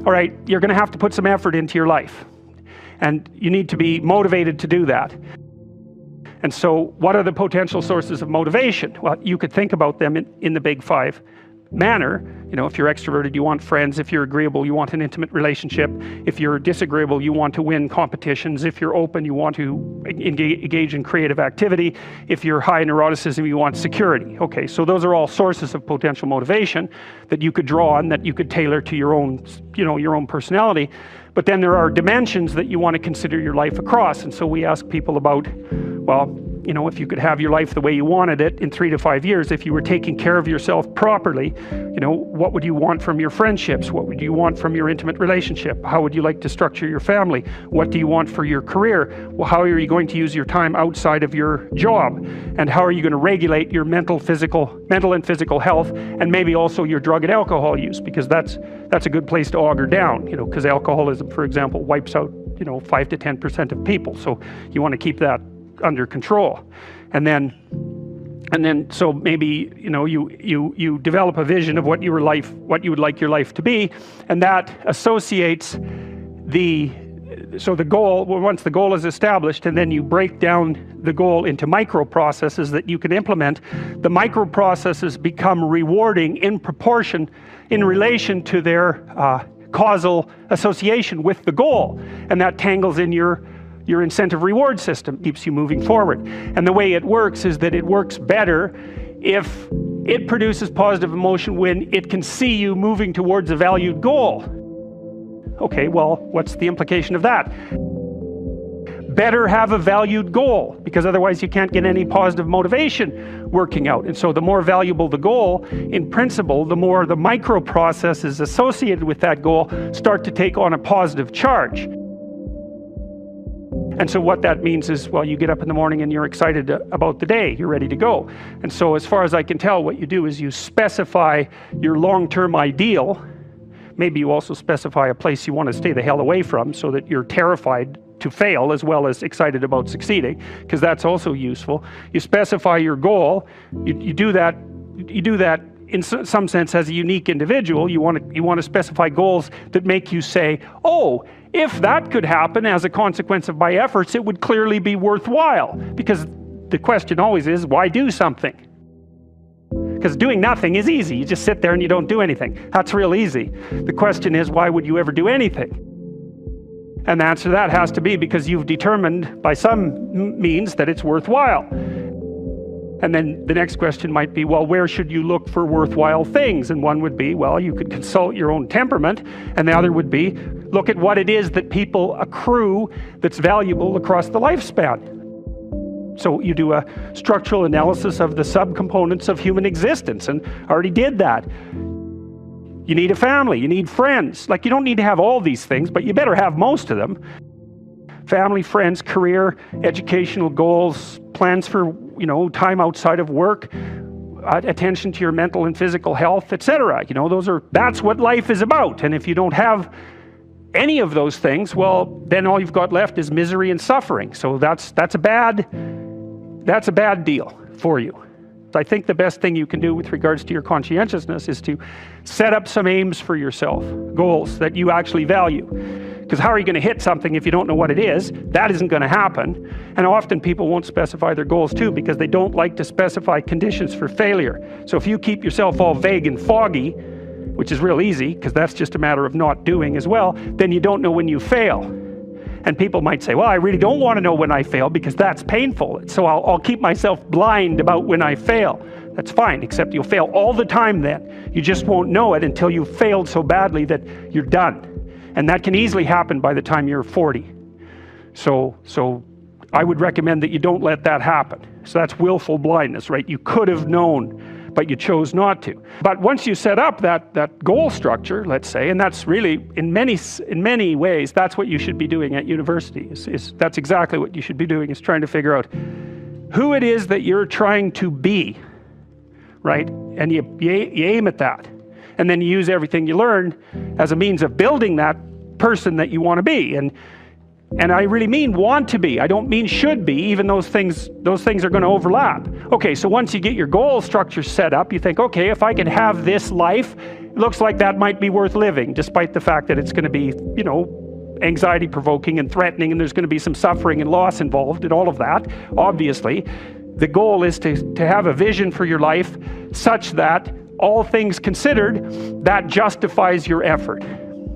all right, you're going to have to put some effort into your life. And you need to be motivated to do that. And so what are the potential sources of motivation? Well, you could think about them in the big five manner. You know, if you're extroverted, you want friends. If you're agreeable, you want an intimate relationship. If you're disagreeable, you want to win competitions. If you're open, you want to engage in creative activity. If you're high in neuroticism, you want security. Okay, so those are all sources of potential motivation that you could draw on, that you could tailor to your own, your own personality. But then there are dimensions that you want to consider your life across. And so we ask people about, well, if you could have your life the way you wanted it in 3 to 5 years, if you were taking care of yourself properly, what would you want from your friendships? What would you want from your intimate relationship? How would you like to structure your family? What do you want for your career? Well, how are you going to use your time outside of your job? And how are you going to regulate your mental and physical health, and maybe also your drug and alcohol use? Because that's a good place to auger down, because alcoholism, for example, wipes out, 5 to 10% of people. So you want to keep that under control. And then so maybe you develop a vision of what you would like your life to be, and that associates the goal. Well, once the goal is established, and then you break down the goal into micro processes that you can implement. The micro processes become rewarding in proportion, in relation to their causal association with the goal, and that tangles in your incentive reward system, keeps you moving forward. And the way it works is that it works better if it produces positive emotion when it can see you moving towards a valued goal. Okay, well, what's the implication of that? Better have a valued goal, because otherwise you can't get any positive motivation working out. And so the more valuable the goal, in principle, the more the micro processes associated with that goal start to take on a positive charge. And so what that means is, well, you get up in the morning and you're excited about the day, you're ready to go. And so as far as I can tell, what you do is you specify your long-term ideal. Maybe you also specify a place you want to stay the hell away from, so that you're terrified to fail as well as excited about succeeding, because that's also useful. You specify your goal. You do that in some sense as a unique individual. You want to specify goals that make you say, oh, if that could happen as a consequence of my efforts, it would clearly be worthwhile. Because the question always is, why do something? Because doing nothing is easy. You just sit there and you don't do anything. That's real easy. The question is, why would you ever do anything? And the answer to that has to be because you've determined by some means that it's worthwhile. And then the next question might be, well, where should you look for worthwhile things? And one would be, well, you could consult your own temperament. And the other would be, look at what it is that people accrue that's valuable across the lifespan. So you do a structural analysis of the subcomponents of human existence, and I already did that. You need a family, you need friends. Like, you don't need to have all these things, but you better have most of them. Family, friends, career, educational goals, plans for, time outside of work, attention to your mental and physical health, etc. That's what life is about. And if you don't have any of those things, well, then all you've got left is misery and suffering. So that's a bad deal for you. I think the best thing you can do with regards to your conscientiousness is to set up some aims for yourself, goals that you actually value. Because how are you going to hit something if you don't know what it is? That isn't going to happen. And often people won't specify their goals too, because they don't like to specify conditions for failure. So if you keep yourself all vague and foggy, which is real easy, because that's just a matter of not doing as well, then you don't know when you fail. And people might say, well, I really don't want to know when I fail because that's painful. So I'll keep myself blind about when I fail. That's fine, except you'll fail all the time then. You just won't know it until you've failed so badly that you're done. And that can easily happen by the time you're 40. So I would recommend that you don't let that happen. So that's willful blindness, right? You could have known, but you chose not to. But once you set up that goal structure, let's say, and that's really, in many ways, that's what you should be doing at university. That's exactly what you should be doing, is trying to figure out who it is that you're trying to be, right? And you aim at that. And then you use everything you learn as a means of building that person that you want to be. And I really mean want to be. I don't mean should be, even those things are going to overlap. Okay, so once you get your goal structure set up, you think, okay, if I could have this life it looks like that might be worth living, despite the fact that it's going to be, you know, anxiety provoking and threatening, and there's going to be some suffering and loss involved in all of that, obviously. The goal is to have a vision for your life such that, all things considered, that justifies your effort.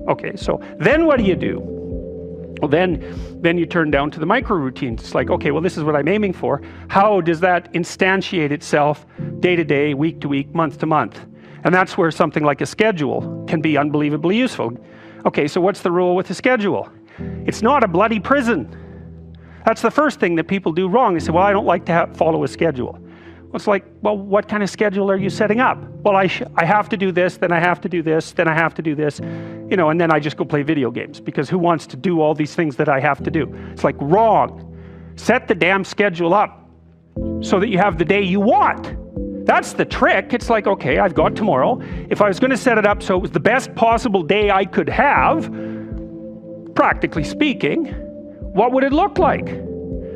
Okay, so then what do? Well, then you turn down to the micro routines. It's like, okay, well, this is what I'm aiming for. How does that instantiate itself day to day, week to week, month to month? And that's where something like a schedule can be unbelievably useful. Okay, so what's the rule with a schedule? It's not a bloody prison. That's the first thing that people do wrong. They say, well, I don't like to follow a schedule. Well, it's like, well, what kind of schedule are you setting up? Well, I have to do this, then I have to do this, then I have to do this, you know, and then I just go play video games, because who wants to do all these things that I have to do? It's like, wrong. Set the damn schedule up so that you have the day you want. That's the trick. It's like, okay, I've got tomorrow. If I was going to set it up so it was the best possible day I could have, practically speaking, what would it look like?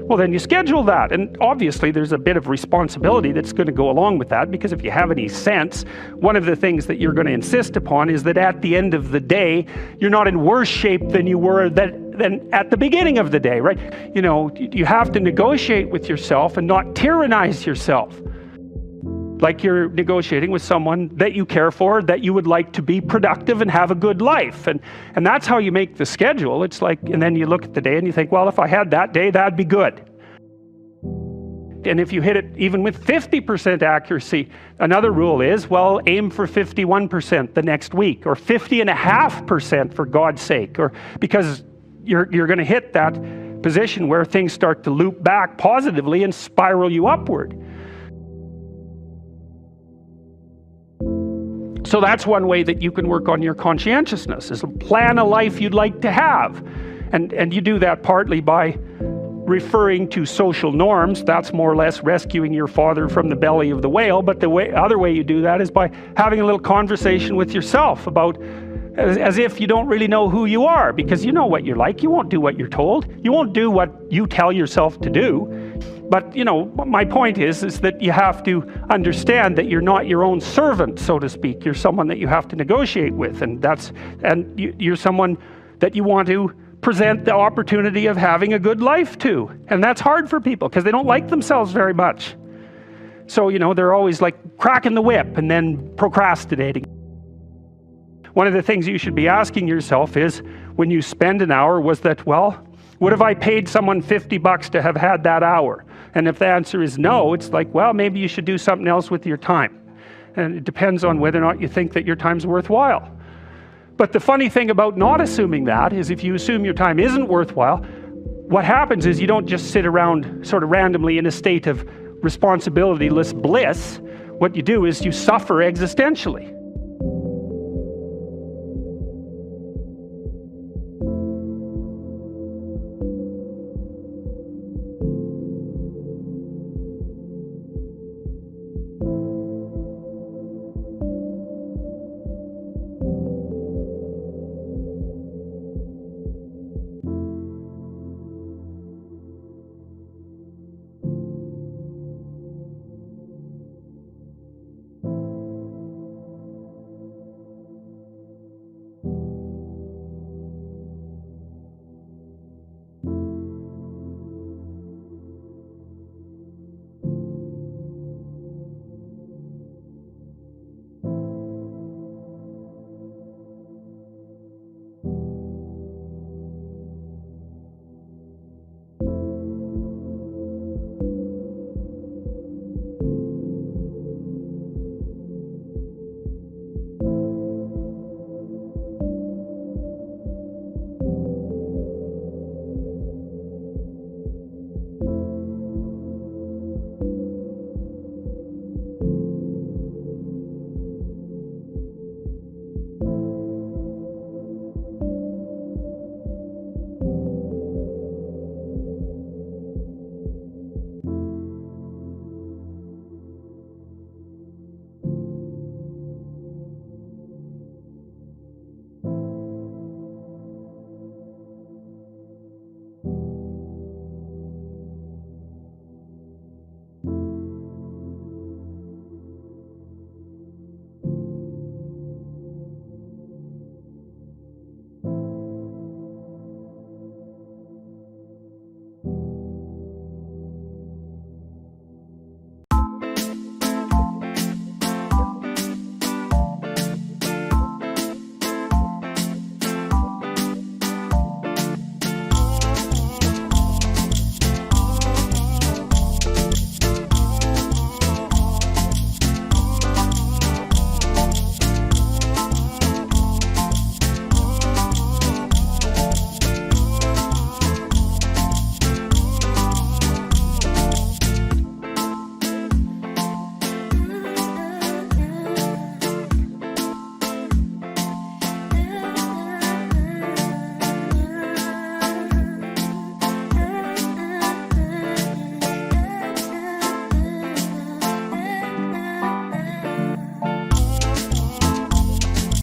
Well, then you schedule that. And obviously there's a bit of responsibility that's going to go along with that, because if you have any sense, one of the things that you're going to insist upon is that at the end of the day, you're not in worse shape than you were than at the beginning of the day, right? You know, you have to negotiate with yourself and not tyrannize yourself. Like you're negotiating with someone that you care for, that you would like to be productive and have a good life. And that's how you make the schedule. It's like, and then you look at the day and you think, well, if I had that day, that'd be good. And if you hit it even with 50% accuracy, another rule is, well, aim for 51% the next week, or 50.5% for God's sake, or because you're going to hit that position where things start to loop back positively and spiral you upward. So that's one way that you can work on your conscientiousness, is plan a life you'd like to have. And you do that partly by referring to social norms. That's more or less rescuing your father from the belly of the whale. But the other way you do that is by having a little conversation with yourself about, as if you don't really know who you are, because you know what you're like. You won't do what you're told. You won't do what you tell yourself to do. But, you know, my point is that you have to understand that you're not your own servant, so to speak. You're someone that you have to negotiate with, and you're someone that you want to present the opportunity of having a good life to. And that's hard for people, because they don't like themselves very much. So, you know, they're always like cracking the whip and then procrastinating. One of the things you should be asking yourself is, when you spend an hour, was that, well, would have I paid someone $50 to have had that hour? And if the answer is no, it's like, well, maybe you should do something else with your time. And it depends on whether or not you think that your time's worthwhile. But the funny thing about not assuming that is, if you assume your time isn't worthwhile, what happens is you don't just sit around sort of randomly in a state of responsibility-less bliss. What you do is you suffer existentially.